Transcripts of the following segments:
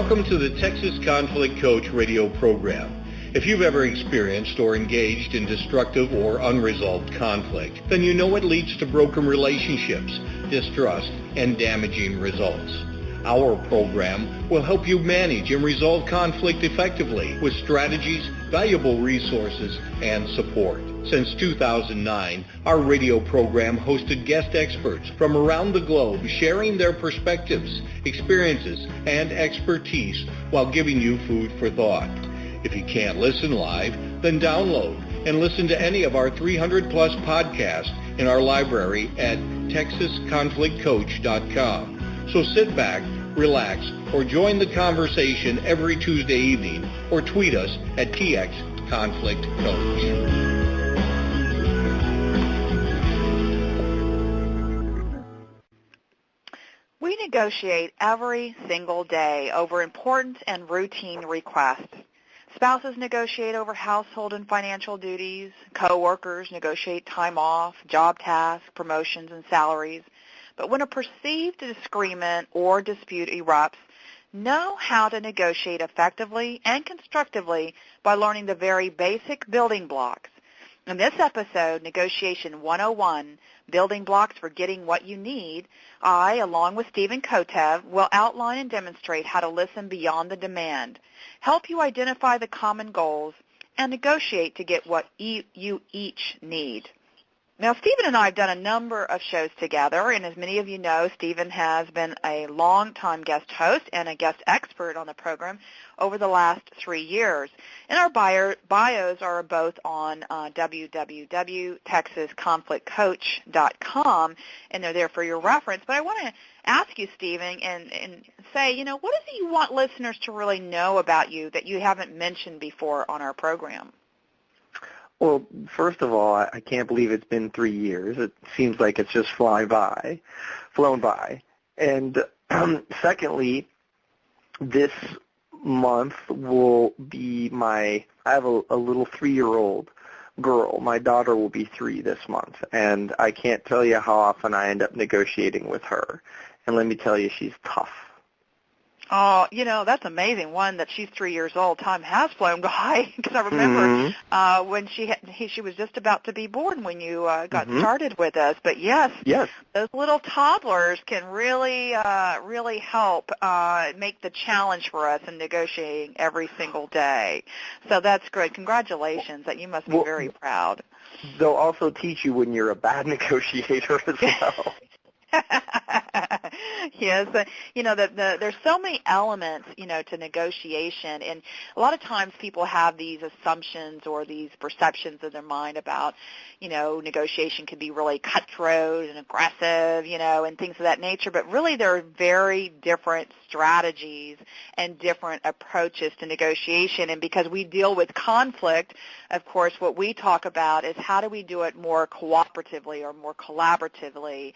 Welcome to the Texas Conflict Coach radio program. If you've ever experienced or engaged in destructive or unresolved conflict, then you know it leads to broken relationships, distrust, and damaging results. Our program will help you manage and resolve conflict effectively with strategies, valuable resources, and support. Since 2009, our radio program hosted guest experts from around the globe sharing their perspectives, experiences, and expertise while giving you food for thought. If you can't listen live, then download and listen to any of our 300-plus podcasts in our library at texasconflictcoach.com. So sit back, relax, or join the conversation every Tuesday evening, or tweet us at TXConflictCoach. We negotiate every single day over important and routine requests. Spouses negotiate over household and financial duties. Co-workers negotiate time off, job tasks, promotions, and salaries. But when a perceived disagreement or dispute erupts, know how to negotiate effectively and constructively by learning the very basic building blocks. In this episode, Negotiation 101, Building Blocks for Getting What You Need, I, along with Stephen Kotev, will outline and demonstrate how to listen beyond the demand, help you identify the common goals, and negotiate to get what you each need. Now, Stephen and I have done a number of shows together, and as many of you know, Stephen has been a long-time guest host and a guest expert on the program over the last 3 years. And our bios are both on www.texasconflictcoach.com, and they're there for your reference. But I want to ask you, Stephen, and say, what is it you want listeners to really know about you that you haven't mentioned before on our program? Well, first of all, I can't believe it's been 3 years. It seems like it's just flown by. And secondly, this month will be I have a little 3-year-old girl. My daughter will be 3 this month, and I can't tell you how often I end up negotiating with her. And let me tell you, she's tough. Oh, that's amazing. One, that she's 3 years old. Time has flown by, because I remember when she was just about to be born when you got started with us. But yes, those little toddlers can really help make the challenge for us in negotiating every single day. So that's great. Congratulations. That you must be very proud. They'll also teach you when you're a bad negotiator as well. Yes, there's so many elements, to negotiation, and a lot of times people have these assumptions or these perceptions in their mind about, negotiation can be really cutthroat and aggressive, and things of that nature, but really there are very different strategies and different approaches to negotiation, and because we deal with conflict, of course, what we talk about is how do we do it more cooperatively or more collaboratively,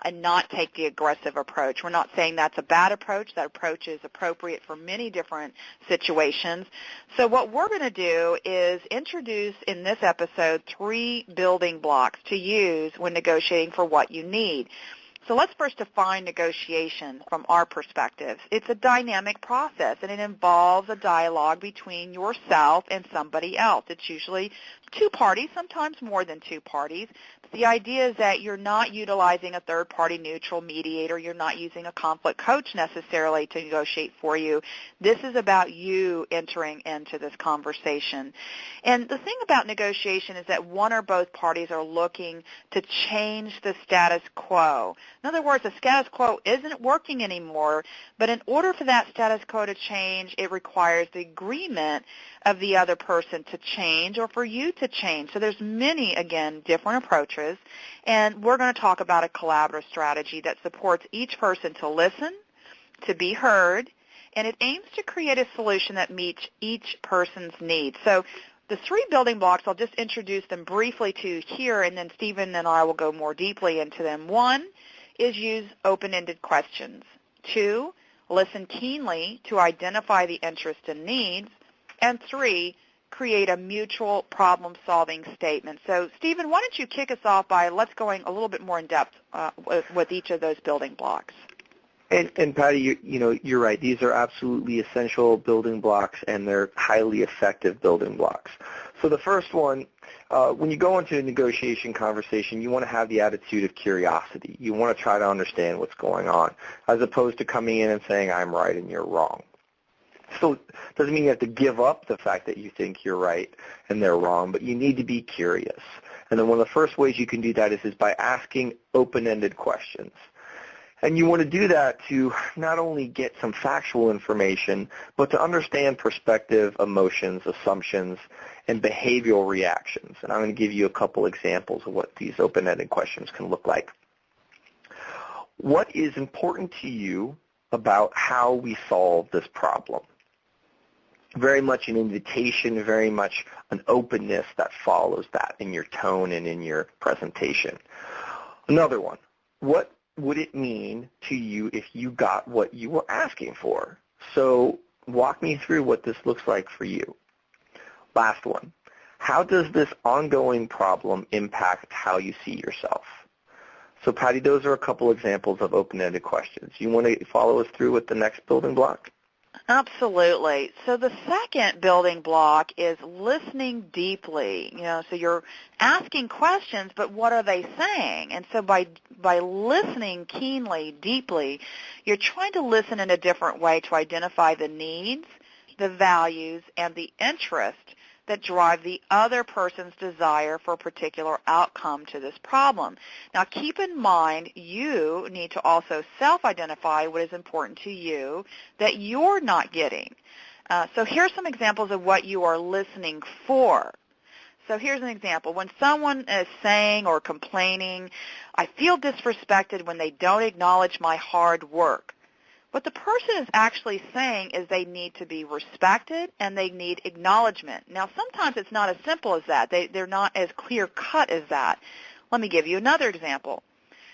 and not take the aggressive approach. We're not saying that's a bad approach. That approach is appropriate for many different situations. So what we're going to do is introduce in this episode 3 building blocks to use when negotiating for what you need. So let's first define negotiation from our perspective. It's a dynamic process, and it involves a dialogue between yourself and somebody else. It's usually 2 parties, sometimes more than 2 parties. But the idea is that you're not utilizing a third-party neutral mediator. You're not using a conflict coach necessarily to negotiate for you. This is about you entering into this conversation. And the thing about negotiation is that one or both parties are looking to change the status quo. In other words, the status quo isn't working anymore, but in order for that status quo to change, it requires the agreement of the other person to change or for you to change. So there's many, again, different approaches, and we're going to talk about a collaborative strategy that supports each person to listen, to be heard, and it aims to create a solution that meets each person's needs. So the 3 building blocks, I'll just introduce them briefly to here, and then Stephen and I will go more deeply into them. 1 is use open-ended questions. 2, listen keenly to identify the interests and needs. And 3, create a mutual problem-solving statement. So, Stephen, why don't you kick us off by let's going a little bit more in depth with each of those building blocks. And Pattie, you're right. These are absolutely essential building blocks, and they're highly effective building blocks. So the first one, when you go into a negotiation conversation, you want to have the attitude of curiosity. You want to try to understand what's going on, as opposed to coming in and saying, I'm right and you're wrong. So it doesn't mean you have to give up the fact that you think you're right and they're wrong, but you need to be curious. And then one of the first ways you can do that is by asking open-ended questions. And you want to do that to not only get some factual information, but to understand perspective, emotions, assumptions, and behavioral reactions. And I'm going to give you a couple examples of what these open-ended questions can look like. What is important to you about how we solve this problem? Very much an invitation, very much an openness that follows that in your tone and in your presentation. Another one, what would it mean to you if you got what you were asking for? So walk me through what this looks like for you. Last one, how does this ongoing problem impact how you see yourself? So Pattie, those are a couple examples of open-ended questions. You want to follow us through with the next building block? Absolutely. So the second building block is listening deeply. So you're asking questions, but what are they saying? And so by listening keenly, deeply, you're trying to listen in a different way to identify the needs, the values, and the interest that drive the other person's desire for a particular outcome to this problem. Now, keep in mind, you need to also self-identify what is important to you that you're not getting. So here's some examples of what you are listening for. So here's an example. When someone is saying or complaining, I feel disrespected when they don't acknowledge my hard work. What the person is actually saying is they need to be respected and they need acknowledgement. Now, sometimes it's not as simple as that. They're not as clear-cut as that. Let me give you another example.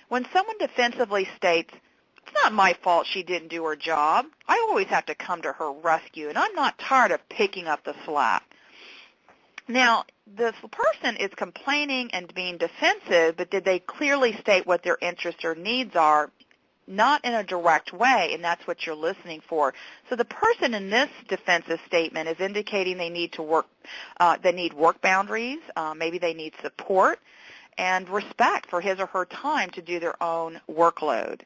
When someone defensively states, it's not my fault she didn't do her job. I always have to come to her rescue, and I'm not tired of picking up the slack. Now, this person is complaining and being defensive, but did they clearly state what their interests or needs are? Not in a direct way, and that's what you're listening for. So the person in this defensive statement is indicating they need to work, they need work boundaries, maybe they need support, and respect for his or her time to do their own workload.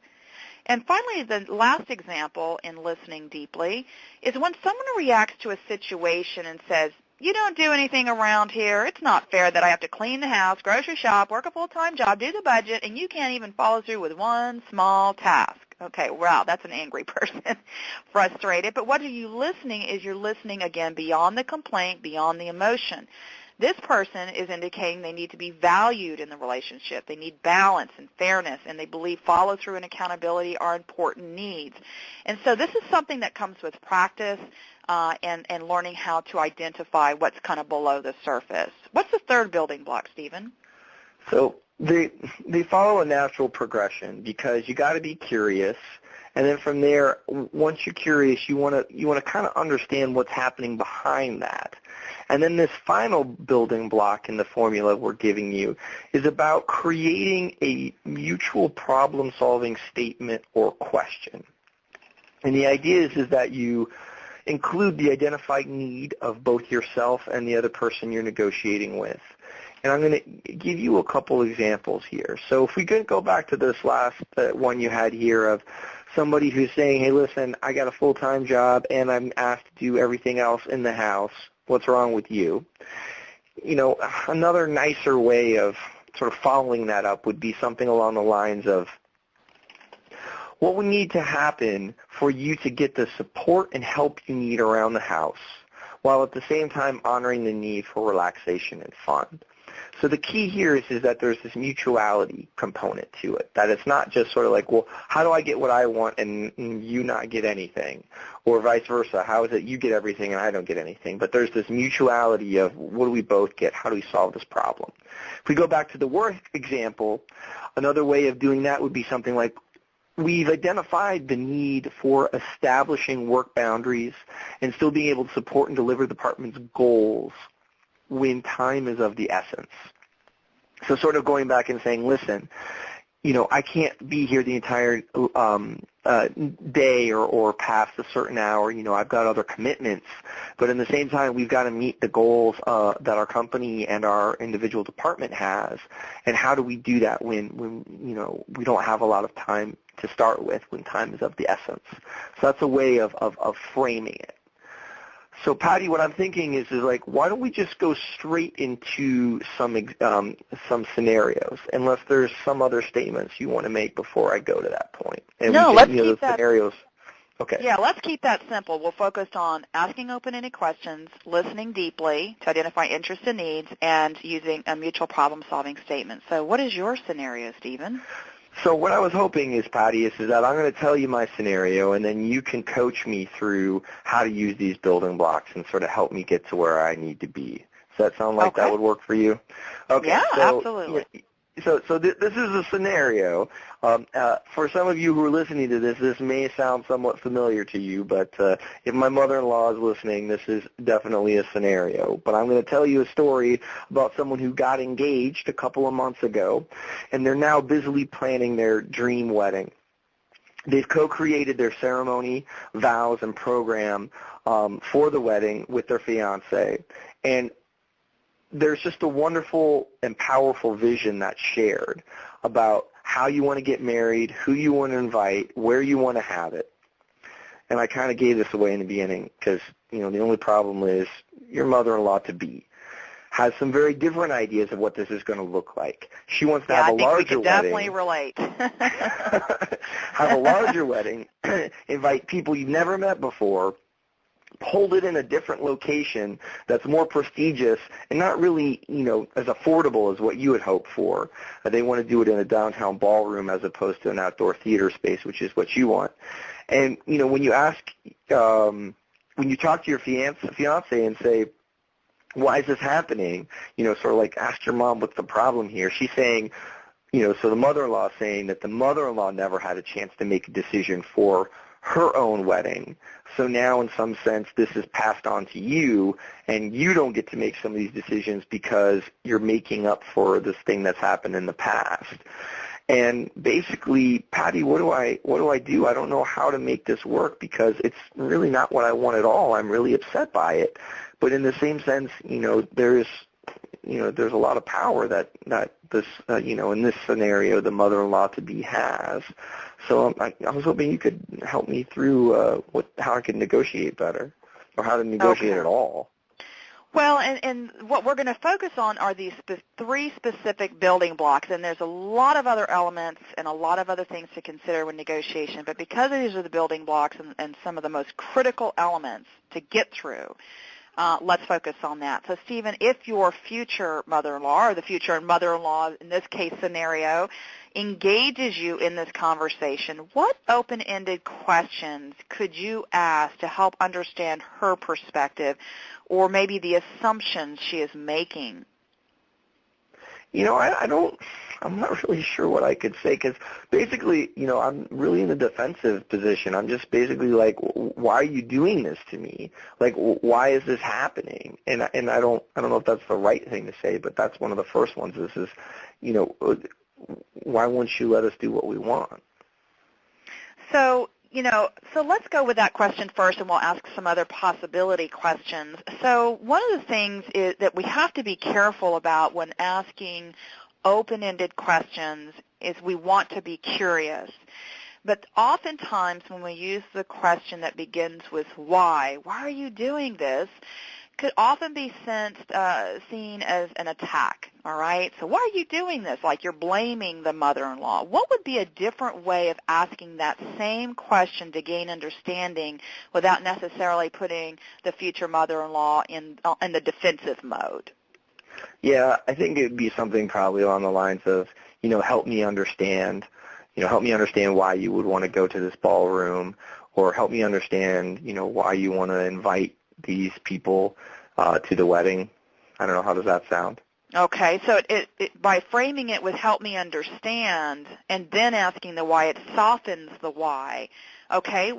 And finally, the last example in listening deeply is when someone reacts to a situation and says, you don't do anything around here. It's not fair that I have to clean the house, grocery shop, work a full-time job, do the budget, and you can't even follow through with one small task. Okay, wow, that's an angry person, frustrated. But what are you listening is you're listening, again, beyond the complaint, beyond the emotion. This person is indicating they need to be valued in the relationship. They need balance and fairness, and they believe follow-through and accountability are important needs. And so this is something that comes with practice and learning how to identify what's kind of below the surface. What's the third building block, Stephen? So they follow a natural progression because you got to be curious. And then from there, once you're curious, you want to kind of understand what's happening behind that. And then this final building block in the formula we're giving you is about creating a mutual problem-solving statement or question. And the idea is that you include the identified need of both yourself and the other person you're negotiating with. And I'm going to give you a couple examples here. So if we could go back to this last one you had here of somebody who's saying, hey, listen, I got a full-time job and I'm asked to do everything else in the house. What's wrong with you? Another nicer way of sort of following that up would be something along the lines of, what would need to happen for you to get the support and help you need around the house, while at the same time honoring the need for relaxation and fun? So the key here is that there's this mutuality component to it, that it's not just sort of like, well, how do I get what I want and you not get anything? Or vice versa, how is it you get everything and I don't get anything? But there's this mutuality of what do we both get? How do we solve this problem? If we go back to the work example, another way of doing that would be something like, we've identified the need for establishing work boundaries and still being able to support and deliver the department's goals when time is of the essence. So sort of going back and saying, listen, I can't be here the entire day or past a certain hour. I've got other commitments. But in the same time, we've got to meet the goals that our company and our individual department has. And how do we do that when we don't have a lot of time to start with, when time is of the essence? So that's a way of framing it. So, Pattie, what I'm thinking is like, why don't we just go straight into some scenarios, unless there's some other statements you want to make before I go to that point. And no, we can, let's keep the that. Scenarios. Okay. Yeah, let's keep that simple. We'll focus on asking open-ended questions, listening deeply to identify interests and needs, and using a mutual problem-solving statement. So, what is your scenario, Stephen? So what I was hoping is, Pattie, is that I'm going to tell you my scenario, and then you can coach me through how to use these building blocks and sort of help me get to where I need to be. Does that sound like that would work for you? Okay. Yeah, so, absolutely. So this is a scenario. For some of you who are listening to this may sound somewhat familiar to you, but if my mother-in-law is listening, this is definitely a scenario. But I'm going to tell you a story about someone who got engaged a couple of months ago, and they're now busily planning their dream wedding. They've co-created their ceremony, vows, and program for the wedding with their fiancé, and there's just a wonderful and powerful vision that's shared about how you want to get married, who you want to invite, where you want to have it. And I kind of gave this away in the beginning because, the only problem is your mother-in-law-to-be has some very different ideas of what this is going to look like. She wants to have a larger wedding. I think we can definitely relate. Have a larger wedding, invite people you've never met before, hold it in a different location that's more prestigious and not really, as affordable as what you would hope for. They want to do it in a downtown ballroom as opposed to an outdoor theater space, which is what you want. And, when you ask, when you talk to your fiance and say, why is this happening? Sort of like ask your mom what's the problem here. She's saying, so the mother-in-law is saying that the mother-in-law never had a chance to make a decision for her own wedding. So now, in some sense, this is passed on to you, and you don't get to make some of these decisions because you're making up for this thing that's happened in the past. And basically, Pattie, what do I do? I don't know how to make this work because it's really not what I want at all. I'm really upset by it. But in the same sense, there's a lot of power that this, in this scenario, the mother-in-law-to-be has. So I was hoping you could help me through how I could negotiate better, or how to negotiate at all. Well, and what we're going to focus on are these three specific building blocks, and there's a lot of other elements and a lot of other things to consider with negotiation. But because these are the building blocks and some of the most critical elements to get through, let's focus on that. So, Stephen, if your future mother-in-law, or the future mother-in-law in this case scenario, engages you in this conversation, what open-ended questions could you ask to help understand her perspective or maybe the assumptions she is making? I'm not really sure what I could say because basically, I'm really in a defensive position. I'm just basically like, why are you doing this to me? Like, why is this happening? And I don't know if that's the right thing to say, but that's one of the first ones. This is, why won't you let us do what we want? So let's go with that question first, and we'll ask some other possibility questions. So one of the things is that we have to be careful about when asking open-ended questions is we want to be curious. But oftentimes when we use the question that begins with why are you doing this, could often be seen as an attack, all right? So why are you doing this? Like you're blaming the mother-in-law. What would be a different way of asking that same question to gain understanding without necessarily putting the future mother-in-law in the defensive mode? Yeah, I think it would be something probably along the lines of, help me understand why you would want to go to this ballroom, or help me understand, why you want to invite these people to the wedding. I don't know, how does that sound? Okay, so by framing it with help me understand and then asking the why, it softens the why. Okay,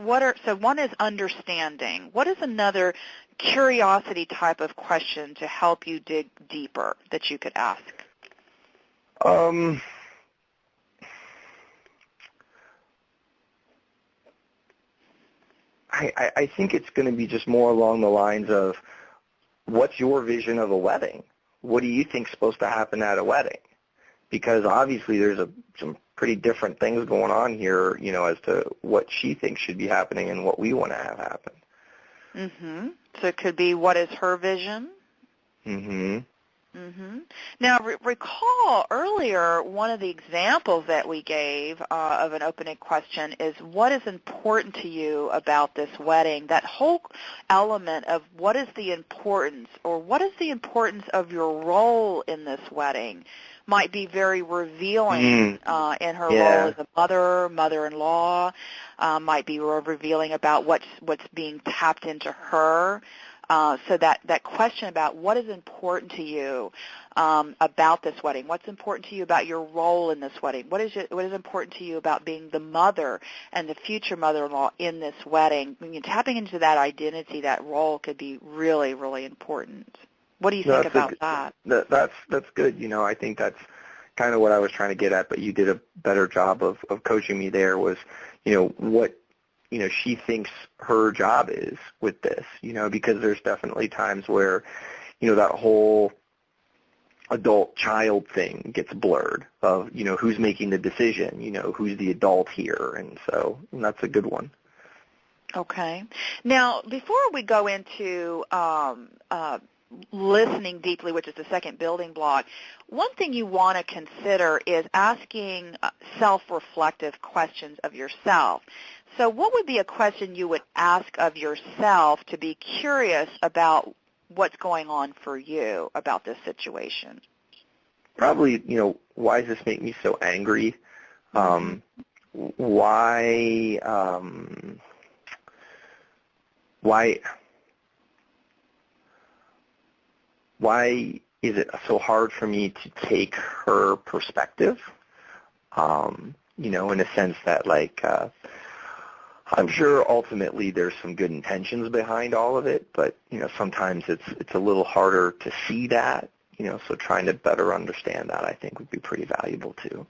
so one is understanding. What is another curiosity type of question to help you dig deeper that you could ask? I think it's going to be just more along the lines of, what's your vision of a wedding? What do you think's supposed to happen at a wedding? Because obviously there's some pretty different things going on here, as to what she thinks should be happening and what we want to have happen. Mm-hmm. So it could be, what is her vision? Mm-hmm. Mm-hmm. Now, recall earlier, one of the examples that we gave of an open-ended question is, what is important to you about this wedding? That whole element of what is the importance, or what is the importance of your role in this wedding, might be very revealing in her role as a mother, mother-in-law, might be revealing about what's being tapped into her. So that question about what is important to you about this wedding, what's important to you about your role in this wedding, what is important to you about being the mother and the future mother-in-law in this wedding. When you're tapping into that identity, that role could be really, really important. What do you think about that? That's good. I think that's kind of what I was trying to get at, but you did a better job of coaching me there, was, what she thinks her job is with this, because there's definitely times where, that whole adult-child thing gets blurred of, who's making the decision, who's the adult here, and so that's a good one. Okay. Now, before we go into listening deeply, which is the second building block, one thing you want to consider is asking self-reflective questions of yourself. So what would be a question you would ask of yourself to be curious about what's going on for you about this situation? Probably, why does this make me so angry? Why is it so hard for me to take her perspective? In a sense that, like, I'm sure ultimately there's some good intentions behind all of it, but, sometimes it's a little harder to see that, so trying to better understand that, I think, would be pretty valuable too.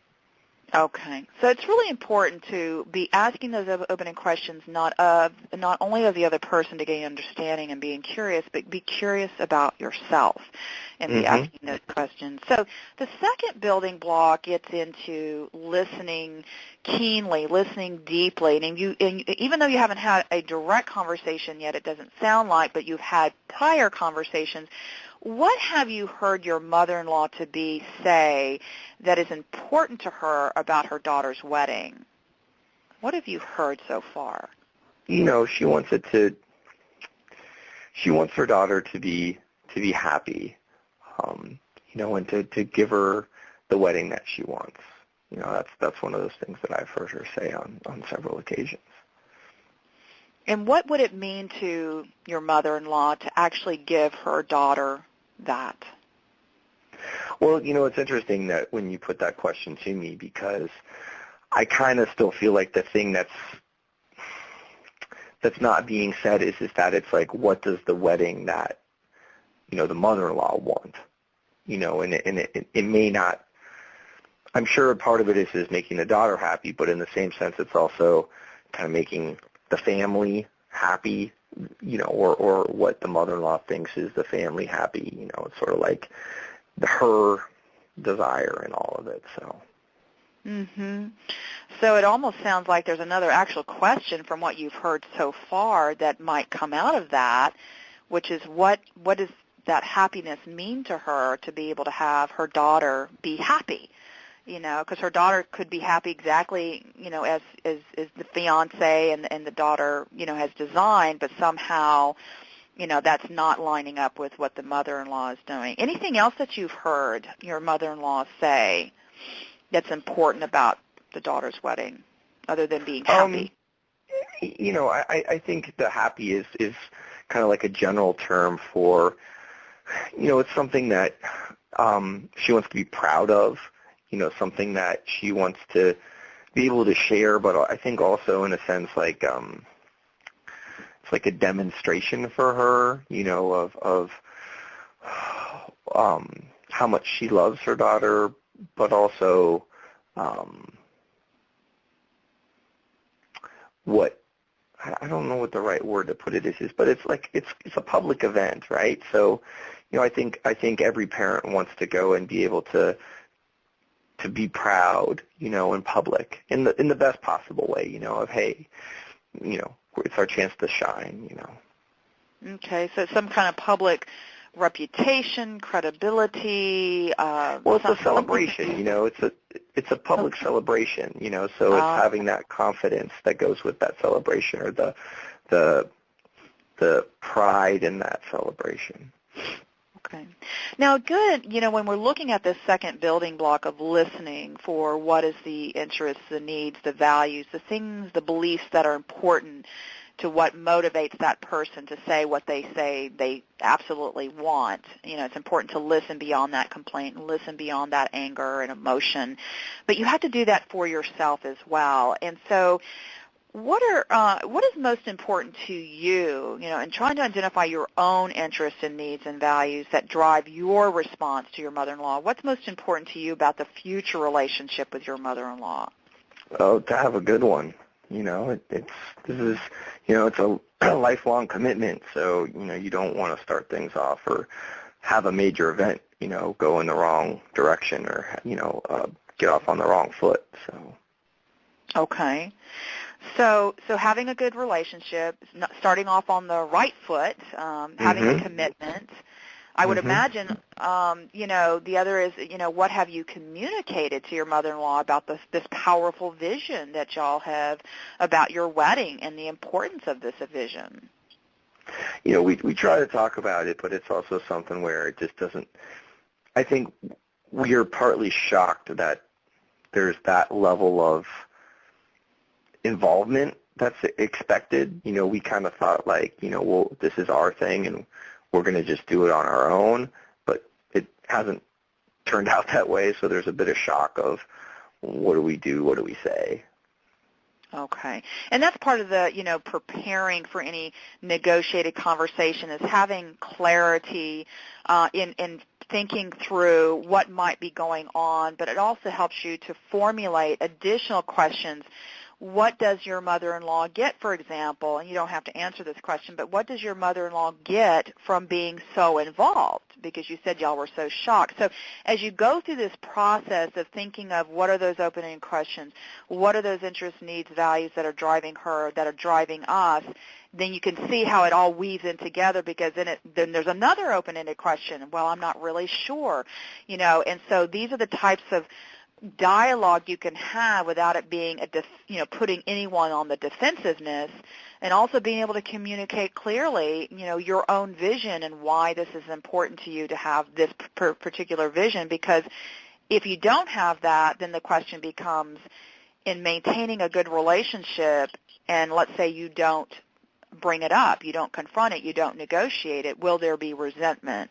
Okay. So it's really important to be asking those opening questions not only of the other person to gain understanding and being curious, but be curious about yourself and be asking those questions. So the second building block gets into listening keenly, listening deeply. And even though you haven't had a direct conversation yet, it doesn't sound like, but you've had prior conversations, what have you heard your mother-in-law to be say that is important to her about her daughter's wedding? What have you heard so far? She wants her daughter to be happy, and to give her the wedding that she wants. That's one of those things that I've heard her say on several occasions. And what would it mean to your mother-in-law to actually give her daughter that? Well, it's interesting that when you put that question to me, because I kind of still feel like the thing that's not being said is that it's like, what does the wedding that, the mother-in-law want? And it may not, I'm sure part of it is making the daughter happy, but in the same sense, it's also kind of making the family happy, or what the mother-in-law thinks is the family happy. It's sort of like her desire in all of it. So. So it almost sounds like there's another actual question from what you've heard so far that might come out of that, which is what does that happiness mean to her to be able to have her daughter be happy? Because her daughter could be happy exactly, as the fiance and the daughter, has designed, but somehow, that's not lining up with what the mother-in-law is doing. Anything else that you've heard your mother-in-law say that's important about the daughter's wedding, other than being happy? I think the happy is kind of like a general term for, it's something that she wants to be proud of. Something that she wants to be able to share, but I think also in a sense like it's like a demonstration for her, of how much she loves her daughter, but also I don't know what the right word to put it is, but it's like it's a public event, right? So, I think every parent wants to go and be able to be proud, in public, in the best possible way, of, hey, it's our chance to shine, Okay, so some kind of public reputation, credibility. Well, it's a celebration, it's a public celebration, so it's having that confidence that goes with that celebration, or the pride in that celebration. Okay. Now, good, when we're looking at this second building block of listening for what is the interests, the needs, the values, the things, the beliefs that are important to what motivates that person to say what they say they absolutely want. It's important to listen beyond that complaint and listen beyond that anger and emotion. But you have to do that for yourself as well. And so what is most important to you, in trying to identify your own interests and needs and values that drive your response to your mother-in-law? What's most important to you about the future relationship with your mother-in-law? Oh, to have a good one. It's a lifelong commitment. So, you don't want to start things off or have a major event, go in the wrong direction or, get off on the wrong foot. So. Okay. So having a good relationship, starting off on the right foot, having a commitment. I would imagine, the other is, what have you communicated to your mother-in-law about this powerful vision that y'all have about your wedding and the importance of this vision? We try to talk about it, but it's also something where it just doesn't, I think we are partly shocked that there's that level of involvement that's expected. We kind of thought like, well, this is our thing and we're going to just do it on our own, but it hasn't turned out that way, so there's a bit of shock of what do we do, what do we say. Okay. And that's part of the, preparing for any negotiated conversation is having clarity in thinking through what might be going on, but it also helps you to formulate additional questions. What does your mother-in-law get, for example, and you don't have to answer this question, but what does your mother-in-law get from being so involved? Because you said y'all were so shocked. So as you go through this process of thinking of what are those open-ended questions, what are those interests, needs, values that are driving her, that are driving us, then you can see how it all weaves in together, because then there's another open-ended question. Well, I'm not really sure, and so these are the types of dialogue you can have without it being putting anyone on the defensiveness, and also being able to communicate clearly your own vision and why this is important to you to have this particular vision. Because if you don't have that, then the question becomes, in maintaining a good relationship, and let's say you don't bring it up, you don't confront it, you don't negotiate it, will there be resentment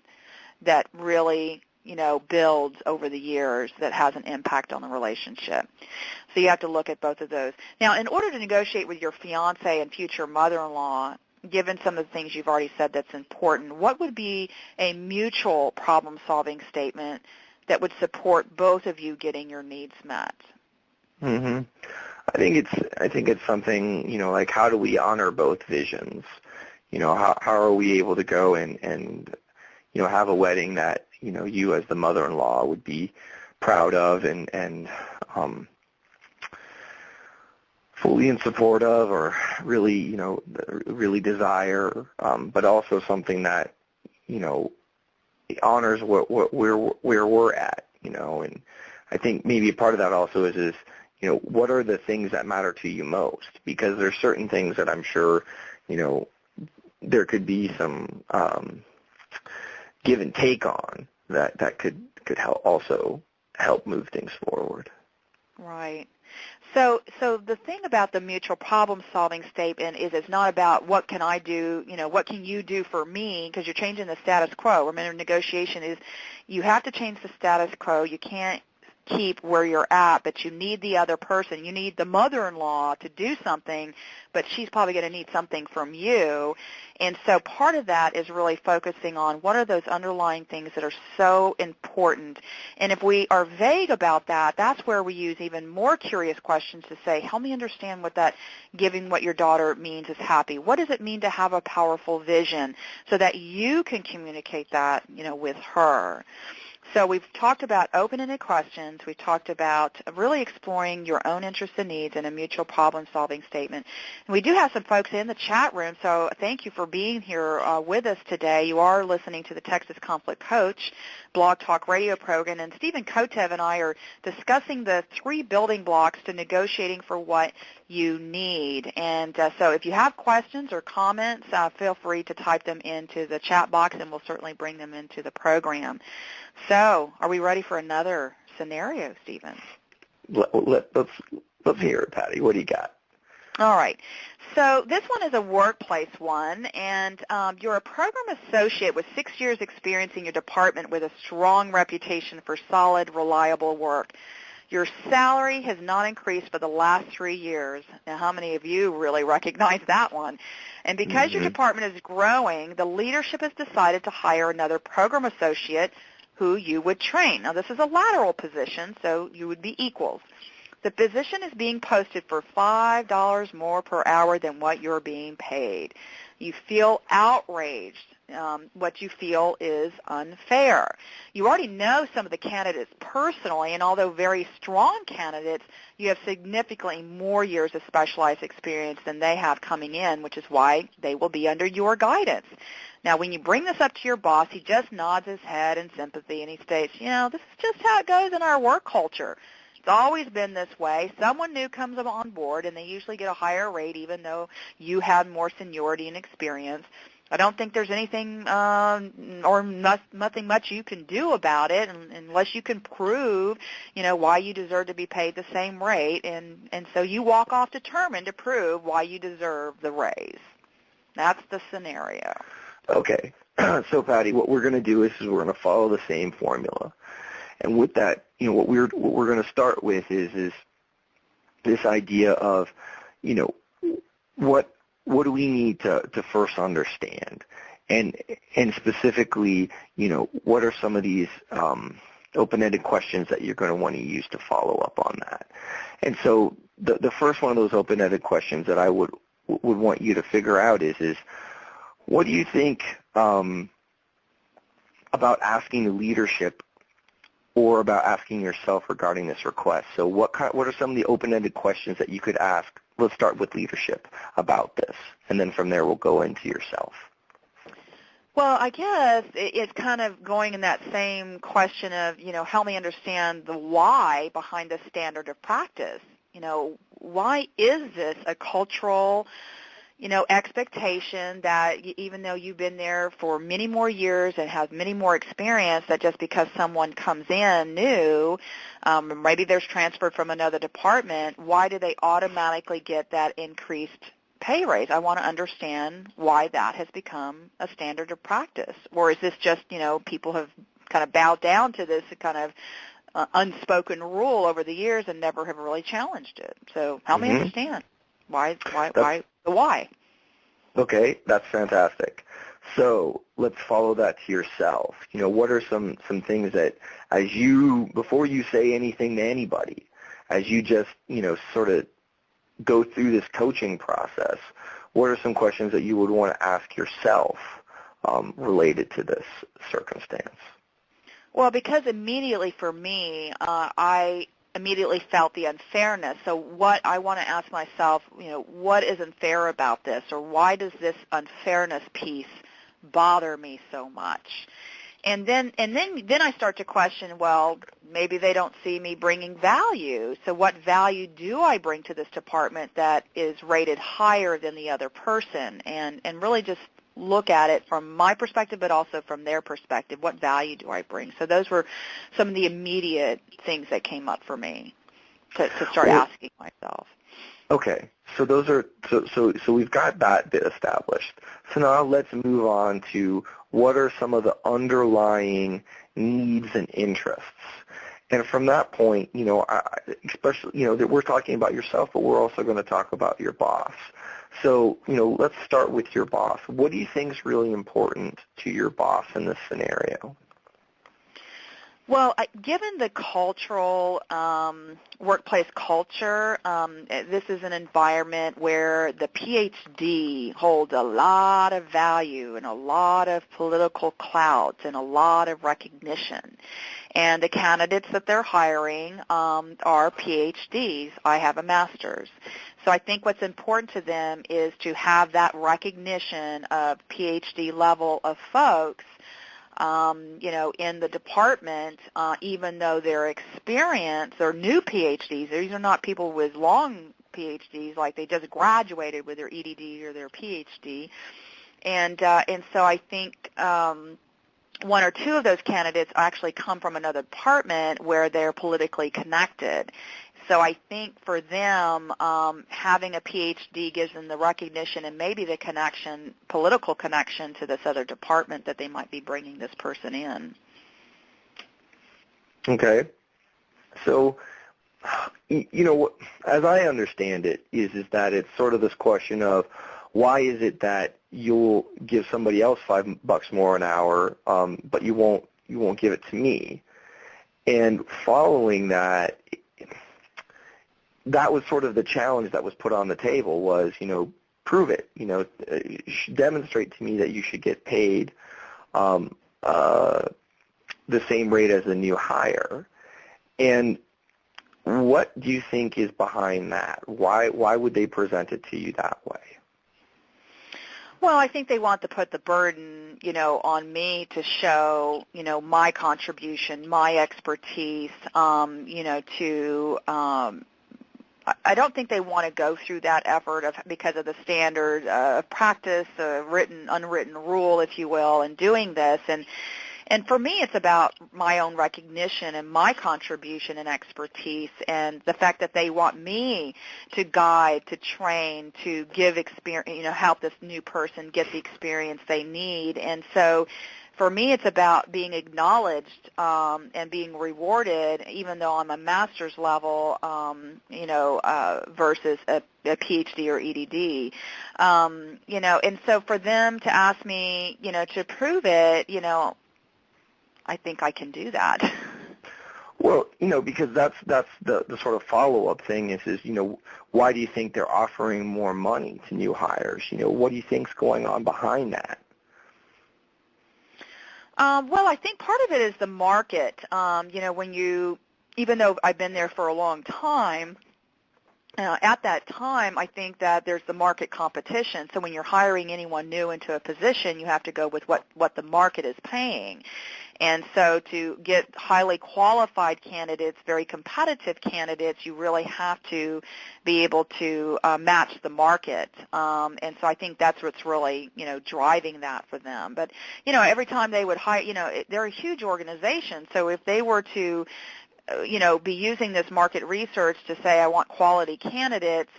that really builds over the years that has an impact on the relationship? So you have to look at both of those. Now, in order to negotiate with your fiance and future mother-in-law, given some of the things you've already said that's important, what would be a mutual problem-solving statement that would support both of you getting your needs met? I think it's something, like how do we honor both visions? How are we able to go and have a wedding that you as the mother-in-law would be proud of and fully in support of, or really, really desire, but also something that, honors where we're at, and I think maybe a part of that also is what are the things that matter to you most? Because there's certain things that I'm sure, there could be some give and take on that could also help move things forward. Right. So the thing about the mutual problem-solving statement is it's not about what can I do, what can you do for me, because you're changing the status quo. Remember, negotiation is you have to change the status quo. You can't keep where you're at, but you need the other person. You need the mother-in-law to do something, but she's probably going to need something from you. And so part of that is really focusing on what are those underlying things that are so important. And if we are vague about that, that's where we use even more curious questions to say, help me understand what that giving what your daughter means is happy. What does it mean to have a powerful vision so that you can communicate that, with her? So we've talked about open-ended questions. We've talked about really exploring your own interests and needs in a mutual problem-solving statement. And we do have some folks in the chat room, so thank you for being here with us today. You are listening to the Texas Conflict Coach Blog Talk radio program, and Stephen Kotev and I are discussing the 3 building blocks to negotiating for what you need. And so if you have questions or comments, feel free to type them into the chat box, and we'll certainly bring them into the program. So are we ready for another scenario, Stephen? Let's hear it, Pattie. What do you got? All right. So this one is a workplace one, and you're a program associate with 6 years experience in your department with a strong reputation for solid, reliable work. Your salary has not increased for the last 3 years. Now, how many of you really recognize that one? And because your department is growing, the leadership has decided to hire another program associate who you would train. Now, this is a lateral position, so you would be equals. The position is being posted for $5 more per hour than what you're being paid. You feel outraged. What you feel is unfair. You already know some of the candidates personally, and although very strong candidates, you have significantly more years of specialized experience than they have coming in, which is why they will be under your guidance. Now, when you bring this up to your boss, he just nods his head in sympathy, and he states, this is just how it goes in our work culture. It's always been this way. Someone new comes on board, and they usually get a higher rate even though you have more seniority and experience. I don't think there's anything or nothing much you can do about it unless you can prove, why you deserve to be paid the same rate. And so you walk off determined to prove why you deserve the raise. That's the scenario. Okay. So, Pattie, what we're going to do is we're going to follow the same formula. And with that, what we're going to start with is this idea of, what do we need to first understand, and specifically, what are some of these open-ended questions that you're going to want to use to follow up on that. And so the first one of those open-ended questions that I would want you to figure out is what do you think about asking the leadership or about asking yourself regarding this request? So what are some of the open-ended questions that you could ask? Let's start with leadership about this, and then from there we'll go into yourself. Well, I guess it's kind of going in that same question of, help me understand the why behind the standard of practice. Why is this a cultural expectation that even though you've been there for many more years and have many more experience, that just because someone comes in new, maybe there's transferred from another department, why do they automatically get that increased pay raise? I want to understand why that has become a standard of practice. Or is this just, people have kind of bowed down to this kind of unspoken rule over the years and never have really challenged it? So help me understand. Why? Okay, that's fantastic. So let's follow that to yourself. What are some things that before you say anything to anybody, as you just, sort of go through this coaching process, what are some questions that you would want to ask yourself related to this circumstance? Well, because immediately for me, I immediately felt the unfairness. So what I want to ask myself, what is unfair about this, or why does this unfairness piece bother me so much? And then I start to question, well, maybe they don't see me bringing value. So what value do I bring to this department that is rated higher than the other person? And really just look at it from my perspective, but also from their perspective. What value do I bring? So those were some of the immediate things that came up for me to start asking myself. Okay, so those are so we've got that bit established. So now let's move on to what are some of the underlying needs and interests. And from that point, especially, that we're talking about yourself, but we're also going to talk about your boss. So, let's start with your boss. What do you think is really important to your boss in this scenario? Well, given the cultural workplace culture, this is an environment where the PhD holds a lot of value and a lot of political clout and a lot of recognition. And the candidates that they're hiring are PhDs. I have a master's. So I think what's important to them is to have that recognition of PhD level of folks in the department, even though their experience, they're new PhDs. These are not people with long PhDs, like they just graduated with their EDD or their PhD. And so I think one or two of those candidates actually come from another department where they're politically connected. So I think for them, having a PhD gives them the recognition and maybe the connection, political connection to this other department that they might be bringing this person in. Okay. So, as I understand it, is that it's sort of this question of why is it that you'll give somebody else $5 more an hour, but you won't give it to me? And following that, that was sort of the challenge that was put on the table was, prove it, demonstrate to me that you should get paid the same rate as a new hire. And what do you think is behind that? Why would they present it to you that way? Well, I think they want to put the burden, on me to show, my contribution, my expertise, I don't think they want to go through that effort because of the standard of practice, written, unwritten rule, if you will, in doing this. And for me, it's about my own recognition and my contribution and expertise and the fact that they want me to guide, to train, to give experience, help this new person get the experience they need. And so for me, it's about being acknowledged and being rewarded, even though I'm a master's level, versus a PhD or EDD. And so for them to ask me, to prove it, I think I can do that. Well, because that's the sort of follow-up thing is why do you think they're offering more money to new hires? What do you think's going on behind that? Well, I think part of it is the market. Even though I've been there for a long time, at that time, I think that there's the market competition. So when you're hiring anyone new into a position, you have to go with what the market is paying. And so to get highly qualified candidates, very competitive candidates, you really have to be able to match the market. And so I think that's what's really, driving that for them. But, every time they would hire, they're a huge organization. So if they were to be using this market research to say, I want quality candidates,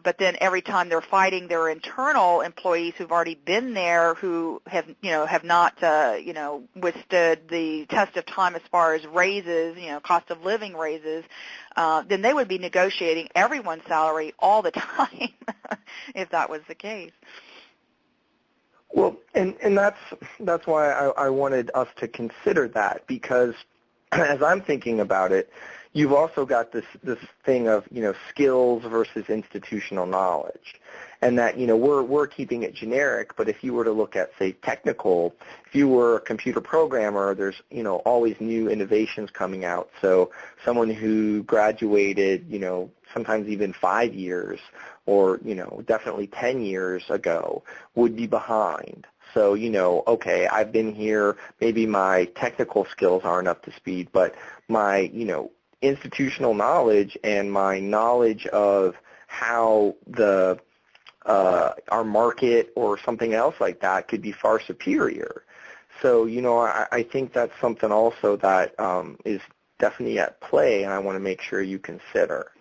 but then every time they're fighting their internal employees who've already been there, who have not, withstood the test of time as far as raises, cost of living raises, then they would be negotiating everyone's salary all the time if that was the case. Well, and that's why I wanted us to consider that, because as I'm thinking about it, you've also got this thing of, skills versus institutional knowledge. And that, we're keeping it generic, but if you were to look at, say, technical, if you were a computer programmer, there's, always new innovations coming out. So someone who graduated, sometimes even 5 years or, definitely 10 years ago would be behind. So, okay, I've been here, maybe my technical skills aren't up to speed, but my, institutional knowledge and my knowledge of how the our market or something else like that could be far superior. So, I think that's something also that is definitely at play, and I want to make sure you consider.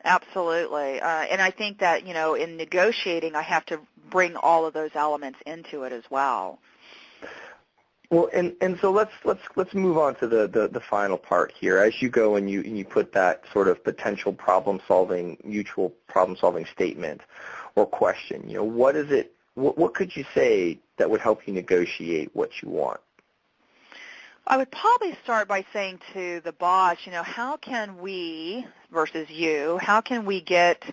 Absolutely. And I think that, in negotiating, I have to bring all of those elements into it as well. Well, and so let's move on to the final part here. As you go and you put that sort of potential mutual problem solving statement or question, what is it? What could you say that would help you negotiate what you want? I would probably start by saying to the boss, how can we versus you, how can we get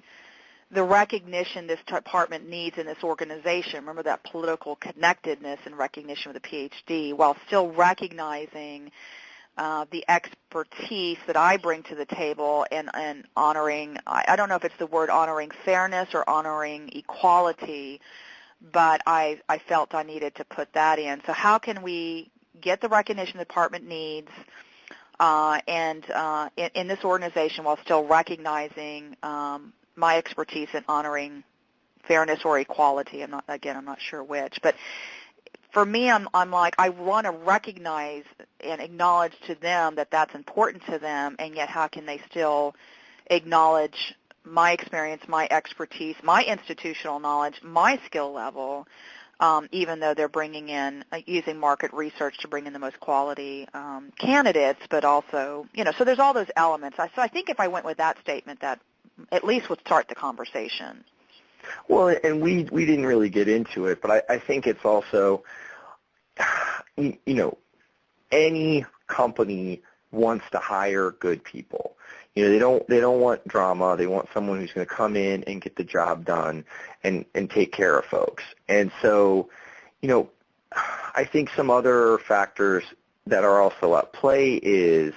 the recognition this department needs in this organization? Remember that political connectedness and recognition with a PhD, while still recognizing the expertise that I bring to the table and honoring, I don't know if it's the word honoring fairness or honoring equality, but I felt I needed to put that in. So how can we get the recognition the department needs in this organization while still recognizing my expertise in honoring fairness or equality? I'm not sure which, but for me, I'm like, I want to recognize and acknowledge to them that that's important to them, and yet how can they still acknowledge my experience, my expertise, my institutional knowledge, my skill level, even though they're bringing in, using market research to bring in the most quality candidates, but also, so there's all those elements. So I think if I went with that statement, that at least would start the conversation. Well, and we didn't really get into it, but I think it's also, any company wants to hire good people. They don't want drama. They want someone who's going to come in and get the job done and take care of folks. And so, I think some other factors that are also at play is,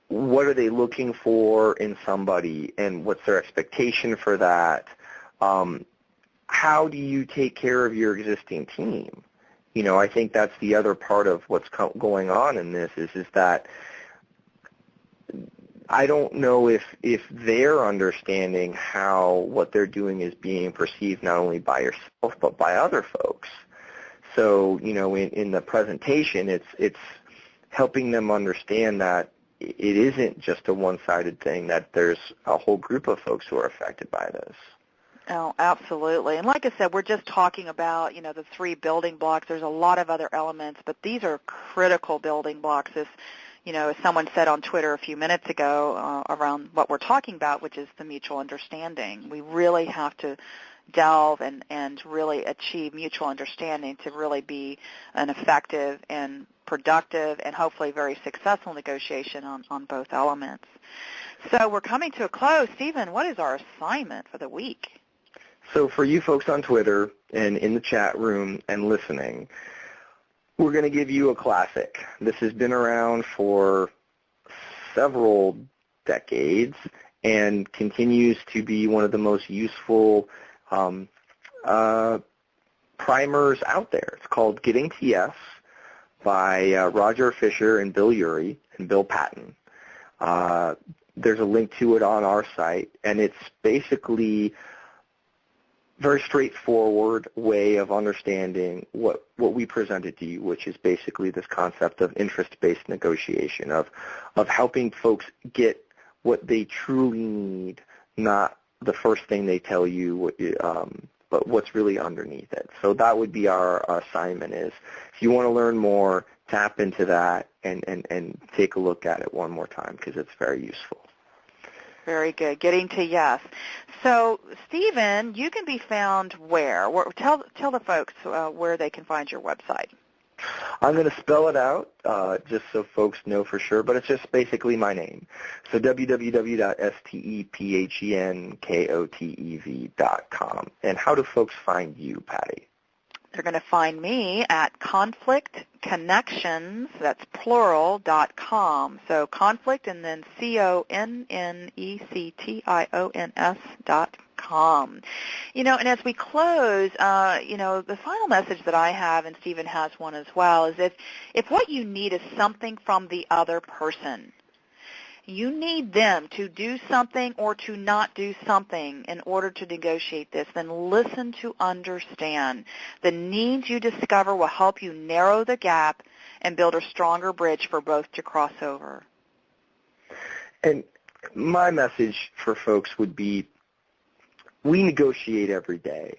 what are they looking for in somebody, and what's their expectation for that? How do you take care of your existing team? I think that's the other part of what's going on in this is that I don't know if they're understanding how what they're doing is being perceived not only by yourself but by other folks. So, in the presentation, it's helping them understand that it isn't just a one-sided thing, that there's a whole group of folks who are affected by this. Oh, absolutely. And like I said, we're just talking about, the 3 building blocks. There's a lot of other elements, but these are critical building blocks. As someone said on Twitter a few minutes ago around what we're talking about, which is the mutual understanding. We really have to delve and really achieve mutual understanding to really be an effective and productive and hopefully very successful negotiation on both elements. So we're coming to a close. Stephen, what is our assignment for the week? So for you folks on Twitter and in the chat room and listening, we're going to give you a classic. This has been around for several decades and continues to be one of the most useful primers out there. It's called Getting to Yes by Roger Fisher and Bill Urey and Bill Patton. There's a link to it on our site, and it's basically very straightforward way of understanding what we presented to you, which is basically this concept of interest-based negotiation, of helping folks get what they truly need, not the first thing they tell you, but what's really underneath it. So that would be our assignment is, if you want to learn more, tap into that and take a look at it one more time because it's very useful. Very good. Getting to yes. So, Stephen, you can be found where? Tell the folks where they can find your website. I'm going to spell it out just so folks know for sure, but it's just basically my name. So www.stephenkotev.com. And how do folks find you, Pattie? They're going to find me at conflictconnections, that's plural.com. So conflict and then CONNECTIONS.com. And as we close, the final message that I have, and Stephen has one as well, is if what you need is something from the other person, you need them to do something or to not do something in order to negotiate this, then listen to understand. The needs you discover will help you narrow the gap and build a stronger bridge for both to cross over. And my message for folks would be, we negotiate every day.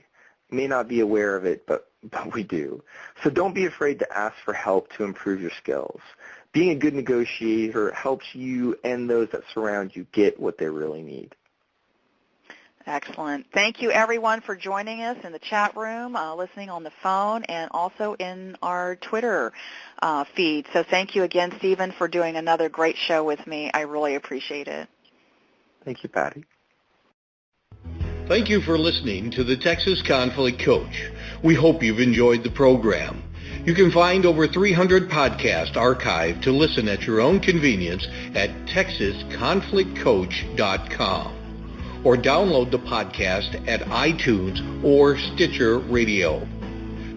You may not be aware of it, but but we do. So don't be afraid to ask for help to improve your skills. Being a good negotiator helps you and those that surround you get what they really need. Excellent. Thank you, everyone, for joining us in the chat room, listening on the phone, and also in our Twitter feed. So thank you again, Stephen, for doing another great show with me. I really appreciate it. Thank you, Pattie. Thank you for listening to the Texas Conflict Coach. We hope you've enjoyed the program. You can find over 300 podcasts archived to listen at your own convenience at texasconflictcoach.com. or download the podcast at iTunes or Stitcher Radio.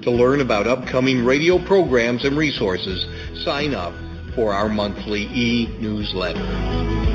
To learn about upcoming radio programs and resources, sign up for our monthly e-newsletter.